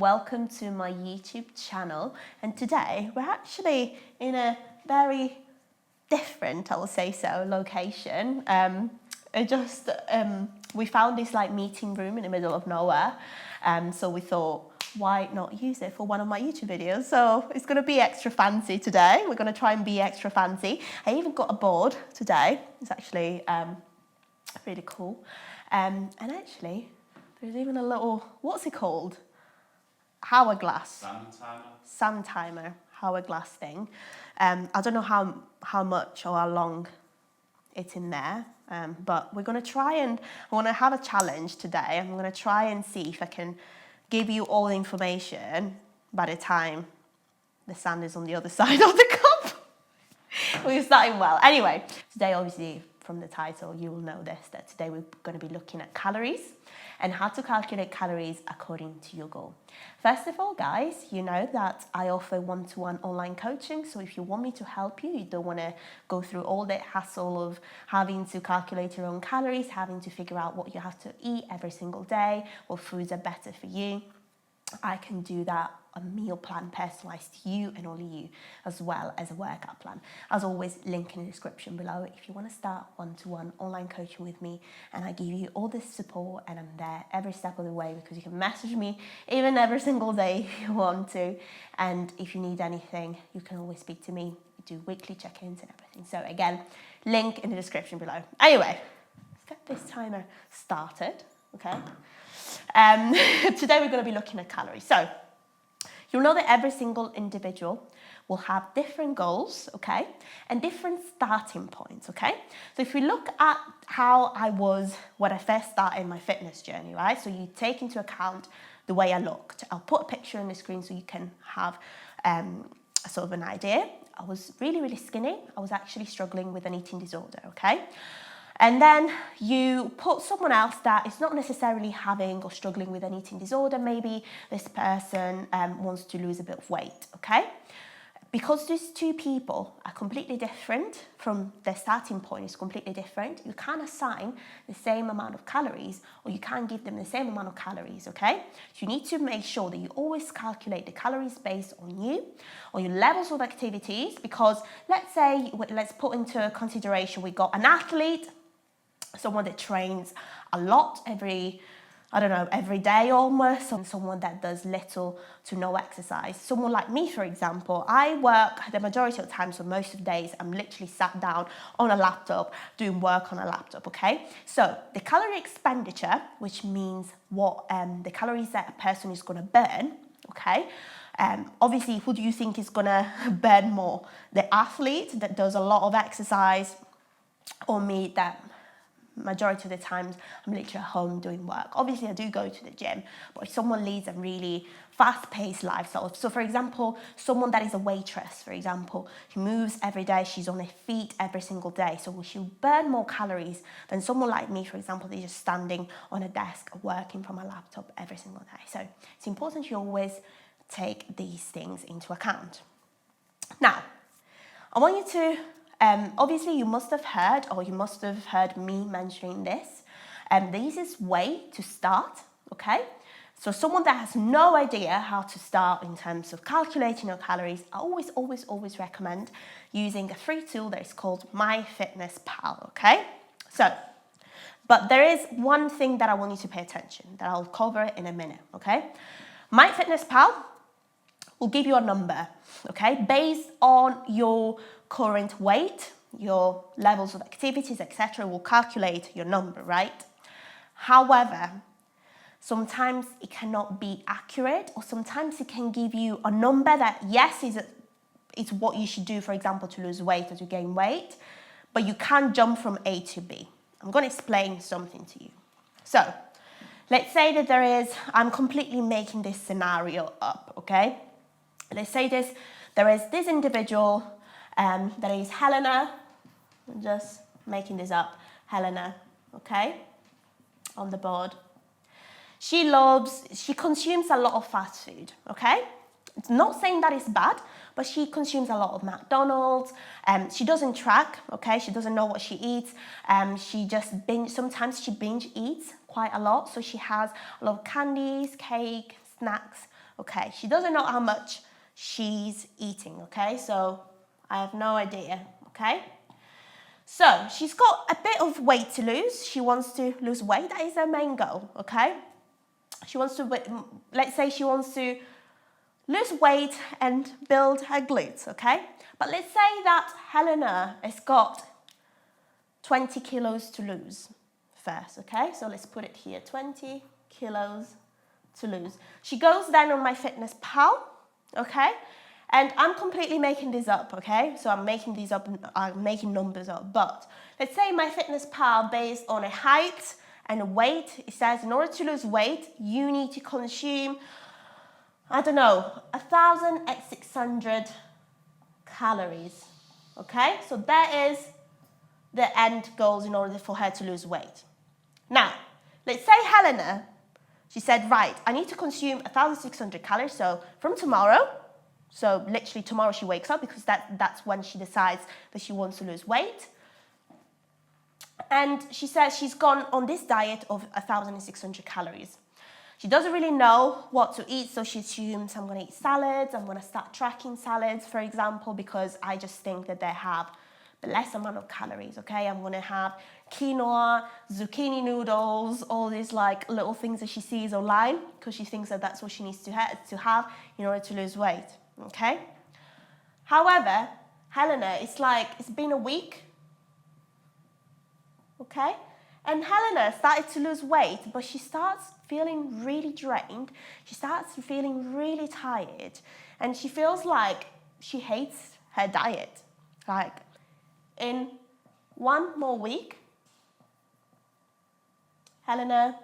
welcome to my YouTube channel. And today we're actually in a very different, I will say so, location. We found this like meeting room in the middle of nowhere. So we thought, why not use it for one of my YouTube videos? So it's going to be extra fancy today. We're going to try and be extra fancy. I even got a board today. It's actually really cool. And actually, there's even a little, what's it called? Hourglass. Sun timer, hourglass thing. I don't know how much or how long it's in there, but we're going to try and, I want to have a challenge today. I'm going to try and see if I can give you all the information by the time the sand is on the other side of the cup. We're starting well. Anyway, today obviously from the title you will know this, that today we're going to be looking at calories and how to calculate calories according to your goal. First of all, guys, you know that I offer one-to-one online coaching. So if you want me to help you, you don't want to go through all the hassle of having to calculate your own calories, having to figure out what you have to eat every single day, what foods are better for you, I can do that, a meal plan personalized to you and only you, as well as a workout plan. As always, link in the description below if you want to start one-to-one online coaching with me, and I give you all this support and I'm there every step of the way, because you can message me even every single day if you want to, and if you need anything you can always speak to me. We do weekly check-ins and everything. So again, link in the description below. Anyway, let's get this timer started, okay? Today we're going to be looking at calories. So you'll know that every single individual will have different goals, okay, and different starting points, okay? So if we look at how I was when I first started my fitness journey, right? So you take into account the way I looked. I'll put a picture on the screen so you can have a sort of an idea. I was really, really skinny. I was actually struggling with an eating disorder, okay? And then you put someone else that is not necessarily having or struggling with an eating disorder. Maybe this person wants to lose a bit of weight, okay? Because these two people are completely different, from their starting point is completely different, you can assign the same amount of calories, or you can give them the same amount of calories, okay? So you need to make sure that you always calculate the calories based on you, on your levels of activities, because let's put into consideration, we got an athlete, someone that trains a lot every day almost, and someone that does little to no exercise. Someone like me, for example, I work the majority of the time, so most of the days I'm literally sat down on a laptop doing work on a laptop, okay? So the calorie expenditure, which means what the calories that a person is going to burn, okay? Obviously, who do you think is going to burn more? The athlete that does a lot of exercise, or me that majority of the times I'm literally at home doing work? Obviously I do go to the gym, but if someone leads a really fast-paced lifestyle, so for example someone that is a waitress, for example, she moves every day, she's on her feet every single day, so she'll burn more calories than someone like me, for example, that's just standing on a desk working from a laptop every single day. So it's important you always take these things into account. Now I want you to obviously you must have heard me mentioning this, and the easiest way to start, okay? So someone that has no idea how to start in terms of calculating your calories, I always recommend using a free tool that is called MyFitnessPal, okay? So, but there is one thing that I want you to pay attention, that I'll cover in a minute, okay? MyFitnessPal will give you a number, okay, based on your current weight, your levels of activities, etc. will calculate your number, right? However, sometimes it cannot be accurate, or sometimes it can give you a number that, yes, it's what you should do, for example, to lose weight or to gain weight, but you can't jump from A to B. I'm going to explain something to you. So, let's say that I'm completely making this scenario up, okay? Let's say there is this individual, that is Helena, I'm just making this up, Helena, okay, on the board. She consumes a lot of fast food, okay? It's not saying that it's bad, but she consumes a lot of McDonald's. She doesn't track, okay? She doesn't know what she eats. Sometimes she binge eats quite a lot. So she has a lot of candies, cake, snacks, Okay, she doesn't know how much she's eating, okay? So I have no idea, okay? So she's got a bit of weight to lose. She wants to lose weight. That is her main goal, okay? She wants to, let's say she wants to lose weight and build her glutes, okay? But let's say that Helena has got 20 kilos to lose first, okay? So let's put it here, 20 kilos to lose. She goes then on MyFitnessPal, okay? And I'm completely making this up, okay? So I'm making these up, I'm making numbers up. But let's say MyFitnessPal, based on a height and a weight, it says in order to lose weight, you need to consume, I don't know, 1,600 calories, okay? So that is the end goals in order for her to lose weight. Now, let's say Helena, she said, right, I need to consume 1,600 calories, so from tomorrow, so literally tomorrow she wakes up because that's when she decides that she wants to lose weight. And she says she's gone on this diet of 1,600 calories. She doesn't really know what to eat, so she assumes I'm going to eat salads, I'm going to start tracking salads, for example, because I just think that they have the less amount of calories, okay? I'm going to have quinoa, zucchini noodles, all these like little things that she sees online because she thinks that that's what she needs to have in order to lose weight, okay? However, Helena, it's been a week, okay? And Helena started to lose weight, but she starts feeling really drained. She starts feeling really tired. And she feels like she hates her diet. Like, in one more week, Helena,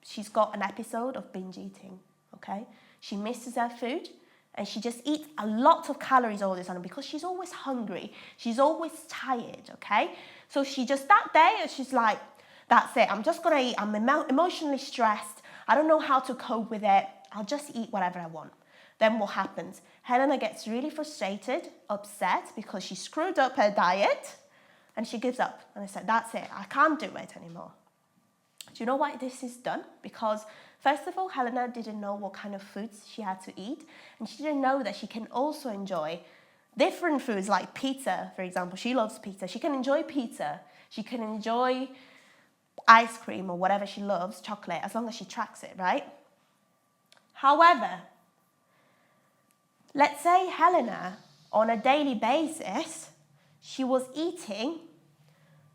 she's got an episode of binge eating, okay? She misses her food and she just eats a lot of calories all the time because she's always hungry. She's always tired, okay? So she just, that day, she's like, that's it, I'm just gonna eat. I'm emotionally stressed. I don't know how to cope with it. I'll just eat whatever I want. Then what happens? Helena gets really frustrated, upset because she screwed up her diet and she gives up. And I said, that's it, I can't do it anymore. Do you know why this is done? Because first of all, Helena didn't know what kind of foods she had to eat. And she didn't know that she can also enjoy different foods like pizza, for example. She loves pizza. She can enjoy pizza. She can enjoy ice cream or whatever she loves, chocolate, as long as she tracks it, right? However, let's say Helena, on a daily basis, she was eating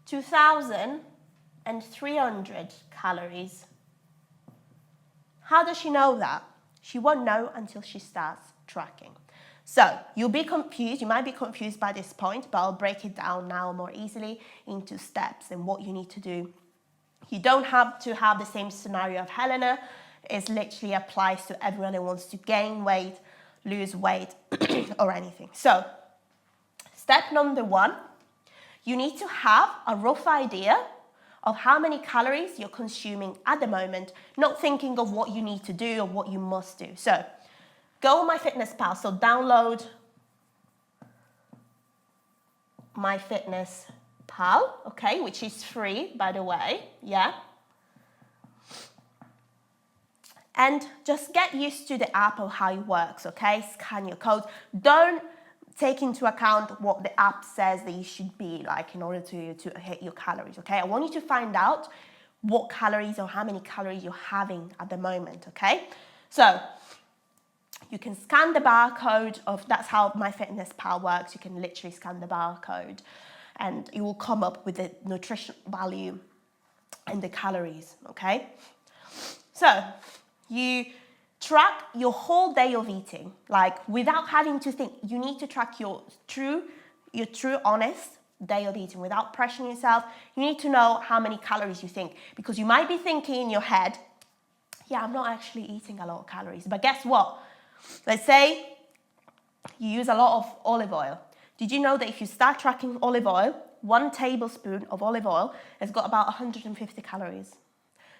2,300 calories. How does she know that? She won't know until she starts tracking. So you'll be confused, you might be confused by this point, but I'll break it down now more easily into steps and what you need to do. You don't have to have the same scenario of Helena. It literally applies to everyone who wants to gain weight, lose weight, or anything. So, step number 1, you need to have a rough idea of how many calories you're consuming at the moment, not thinking of what you need to do or what you must do. So, go on MyFitnessPal. So, download MyFitnessPal, okay, which is free, by the way, yeah? And just get used to the app of how it works, okay? Scan your codes. Don't take into account what the app says that you should be like in order to hit your calories, okay? I want you to find out what calories or how many calories you're having at the moment, okay? So, you can scan the barcode that's how MyFitnessPal works. You can literally scan the barcode and it will come up with the nutrition value and the calories, okay? So, you track your whole day of eating, like without having to think. You need to track your true, honest day of eating without pressuring yourself. You need to know how many calories you think, because you might be thinking in your head, yeah, I'm not actually eating a lot of calories. But guess what? Let's say you use a lot of olive oil. Did you know that if you start tracking olive oil, 1 tablespoon of olive oil has got about 150 calories?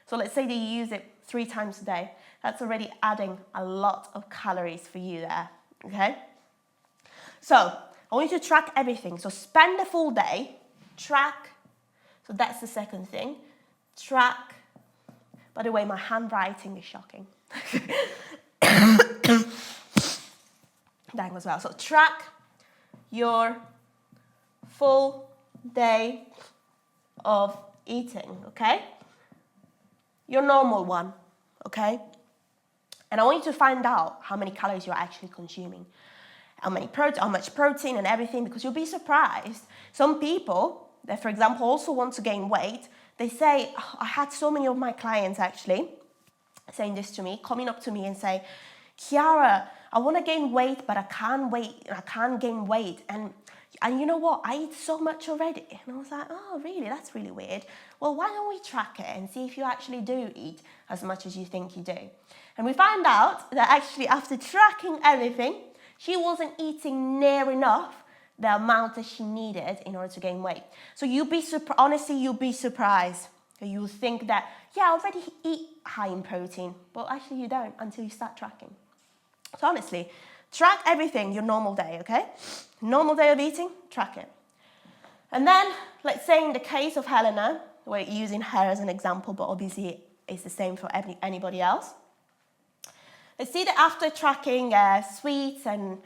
So let's say that you use it 3 times a day. That's already adding a lot of calories for you there, okay? So I want you to track everything. So spend the full day, track. So that's the second thing. Track. By the way, my handwriting is shocking. that as well. So track your full day of eating, okay? Your normal one, okay? And I want you to find out how many calories you're actually consuming, how much protein and everything, because you'll be surprised. Some people that, for example, also want to gain weight, they say, oh, I had so many of my clients actually saying this to me, coming up to me and say, Chiara, I want to gain weight, but I can't gain weight. And you know what? I eat so much already. And I was like, oh, really? That's really weird. Well, why don't we track it and see if you actually do eat as much as you think you do? And we found out that actually after tracking everything, she wasn't eating near enough the amount that she needed in order to gain weight. So honestly, you'll be surprised. You'll think that, yeah, I already eat high in protein. Well, actually you don't until you start tracking. So honestly, track everything, your normal day, okay? Normal day of eating, track it. And then, let's say in the case of Helena, we're using her as an example, but obviously it's the same for anybody else. Let's see that after tracking sweets and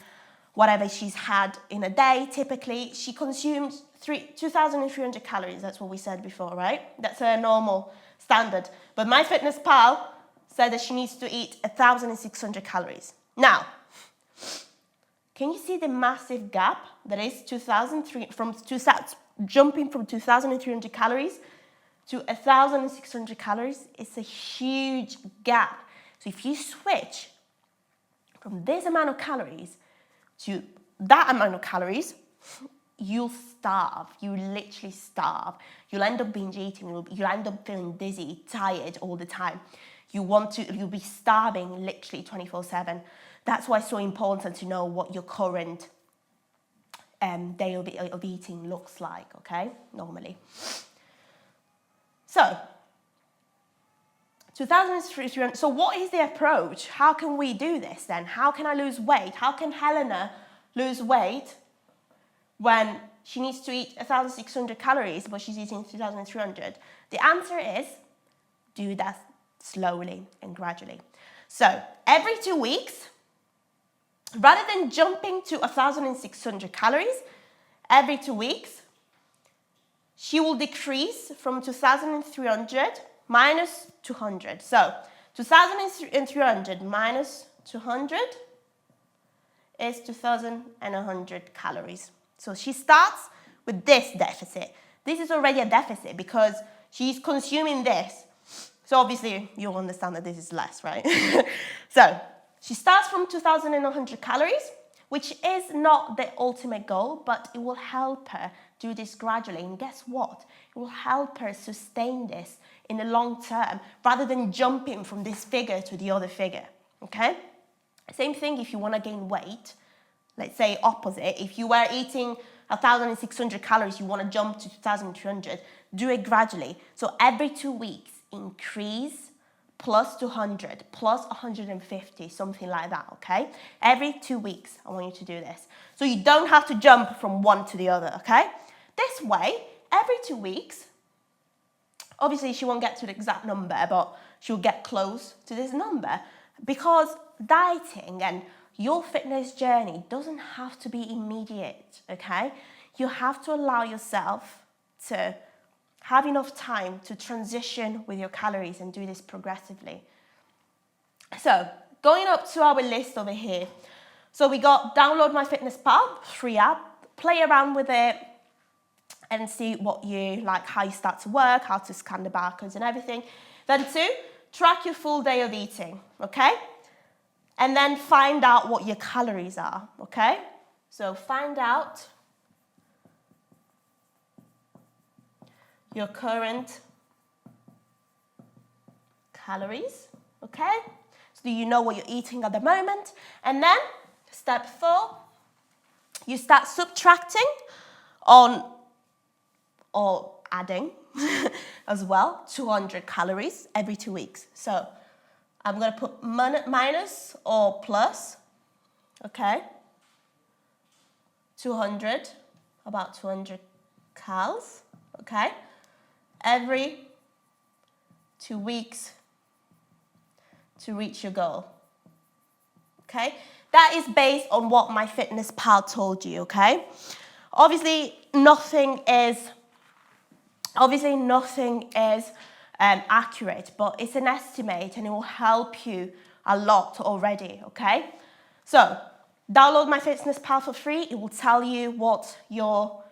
whatever she's had in a day, typically she consumes 2,300 calories. That's what we said before, right? That's her normal standard. But MyFitnessPal said that she needs to eat 1,600 calories. Now, can you see the massive gap that is jumping from 2,300 calories to 1,600 calories? It's a huge gap. So if you switch from this amount of calories to that amount of calories, you'll starve. You literally starve. You'll end up binge eating. You'll end up feeling dizzy, tired all the time. You'll be starving literally 24/7. That's why it's so important to know what your current day of eating looks like, okay, normally. So, 2,300, so what is the approach? How can we do this then? How can I lose weight? How can Helena lose weight when she needs to eat 1,600 calories, but she's eating 2,300? The answer is, do that slowly and gradually. So, every 2 weeks, rather than jumping to 1,600 calories, every 2 weeks, she will decrease from 2,300 minus 200. So 2,300 minus 200 is 2,100 calories. So she starts with this deficit. This is already a deficit because she's consuming this. So obviously you'll understand that this is less, right? So she starts from 2,100 calories, which is not the ultimate goal, but it will help her do this gradually. And guess what? It will help her sustain this in the long term rather than jumping from this figure to the other figure, okay? Same thing if you want to gain weight. Let's say opposite. If you were eating 1,600 calories, you want to jump to 2,200, do it gradually. So every 2 weeks, increase plus 200, plus 150, something like that, okay? Every 2 weeks, I want you to do this. So you don't have to jump from one to the other, okay? This way, every 2 weeks, obviously she won't get to the exact number, but she'll get close to this number because dieting and your fitness journey doesn't have to be immediate, okay? You have to allow yourself to have enough time to transition with your calories and do this progressively. So, going up to our list over here. So we got download MyFitnessPal, free app, play around with it and see what you like, how you start to work, how to scan the barcodes and everything. Then 2, track your full day of eating, okay? And then find out what your calories are, okay? So find out your current calories, okay? So you know what you're eating at the moment. And then step 4, you start subtracting on or adding as well 200 calories every 2 weeks. So I'm going to put minus or plus, okay? 200, about 200 calories, okay? Every 2 weeks to reach your goal, okay? that is based on what MyFitnessPal told you, okay? Obviously, nothing is accurate, but it's an estimate and it will help you a lot already, okay? So, download MyFitnessPal for free. It will tell you what your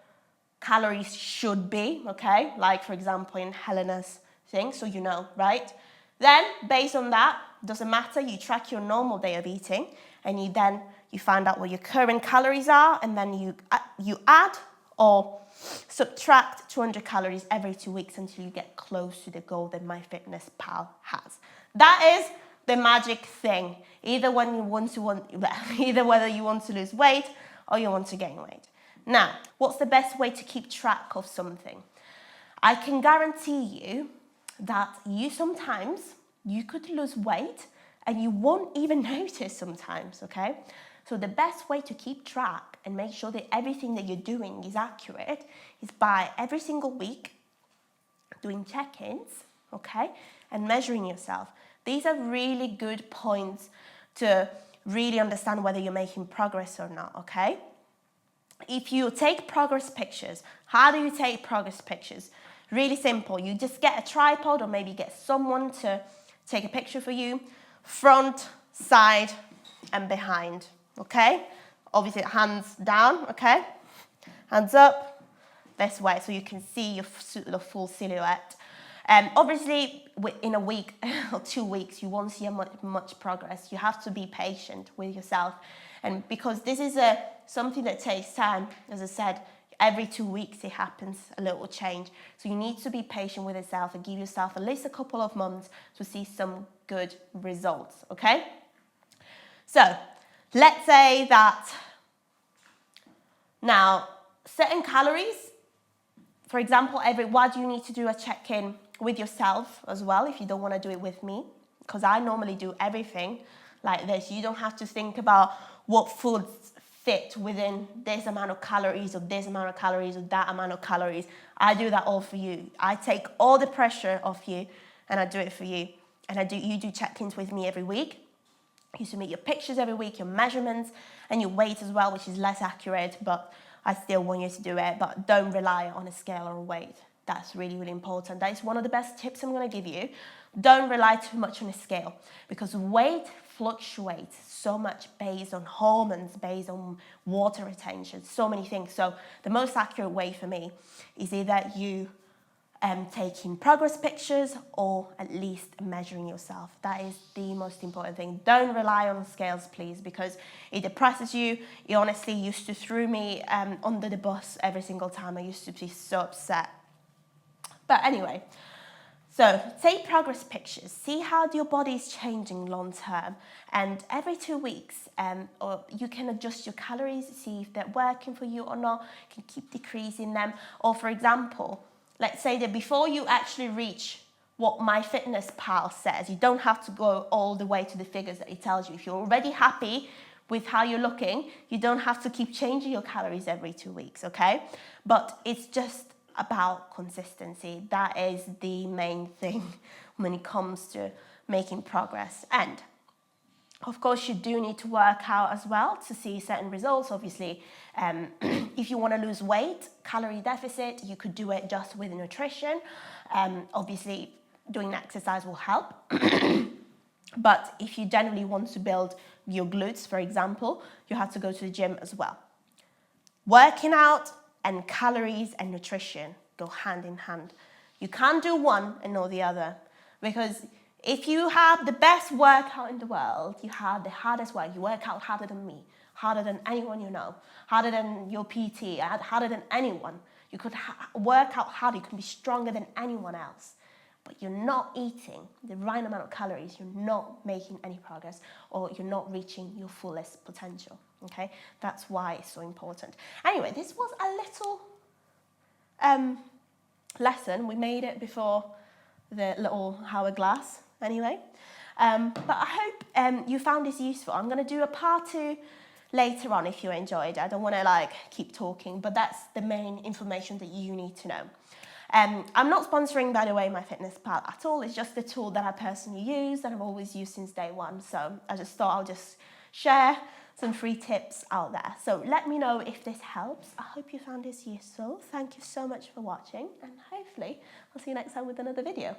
calories should be, okay? Like, for example, in Helena's thing, so you know, right? Then, based on that, doesn't matter, you track your normal day of eating, and you find out what your current calories are, and then you add or subtract 200 calories every 2 weeks until you get close to the goal that MyFitnessPal has. That is the magic thing. Either whether you want to lose weight or you want to gain weight. Now, what's the best way to keep track of something? I can guarantee you that you could lose weight and you won't even notice sometimes, okay? So the best way to keep track and make sure that everything that you're doing is accurate is by every single week doing check-ins, okay? And measuring yourself. These are really good points to really understand whether you're making progress or not, okay? If you take progress pictures, how do you take progress pictures? Really simple. You just get a tripod or maybe get someone to take a picture for you. Front, side, and behind, okay? Obviously, hands down, okay? Hands up, this way, so you can see your full silhouette. Obviously, in a week or 2 weeks, you won't see much progress. You have to be patient with yourself. And because this is something that takes time, as I said, every 2 weeks it happens, a little change. So you need to be patient with yourself and give yourself at least a couple of months to see some good results, okay? So let's say that now certain calories, for example, why do you need to do a check-in with yourself as well if you don't want to do it with me? Because I normally do everything like this. You don't have to think about what foods fit within this amount of calories or this amount of calories or that amount of calories. I do that all for you. I take all the pressure off you and I do it for you. And you do check-ins with me every week. You submit your pictures every week, your measurements, and your weight as well, which is less accurate, but I still want you to do it. But don't rely on a scale or a weight. That's really, really important. That is one of the best tips I'm going to give you. Don't rely too much on a scale because weight fluctuates so much based on hormones, based on water retention, so many things. So the most accurate way for me is either you taking progress pictures or at least measuring yourself. That is the most important thing. Don't rely on scales, please, because it depresses you. It honestly used to throw me under the bus every single time. I used to be so upset. But anyway, so take progress pictures. See how your body is changing long term. And every 2 weeks, or you can adjust your calories, see if they're working for you or not. You can keep decreasing them. Or for example, let's say that before you actually reach what MyFitnessPal says, you don't have to go all the way to the figures that it tells you. If you're already happy with how you're looking, you don't have to keep changing your calories every 2 weeks, okay? But it's just about consistency. That is the main thing when it comes to making progress. And of course, you do need to work out as well to see certain results. Obviously, if you want to lose weight, calorie deficit, you could do it just with nutrition. Obviously, doing exercise will help. But if you generally want to build your glutes, for example, you have to go to the gym as well. Working out and calories and nutrition go hand in hand. You can't do one and not the other, because if you have the best workout in the world, you have the hardest work. You work out harder than me, harder than anyone you know, harder than your PT, harder than anyone. You could work out harder. You can be stronger than anyone else. But you're not eating the right amount of calories. You're not making any progress, or you're not reaching your fullest potential. Okay, that's why it's so important. Anyway, this was a little lesson. We made it before the little hourglass. Anyway, but I hope you found this useful. I'm going to do a part 2 later on if you enjoyed. I don't want to keep talking, but that's the main information that you need to know. I'm not sponsoring, by the way, MyFitnessPal at all. It's just a tool that I personally use and I've always used since day one. So I just thought I'll just share some free tips out there. So let me know if this helps. I hope you found this useful. Thank you so much for watching, and hopefully I'll see you next time with another video.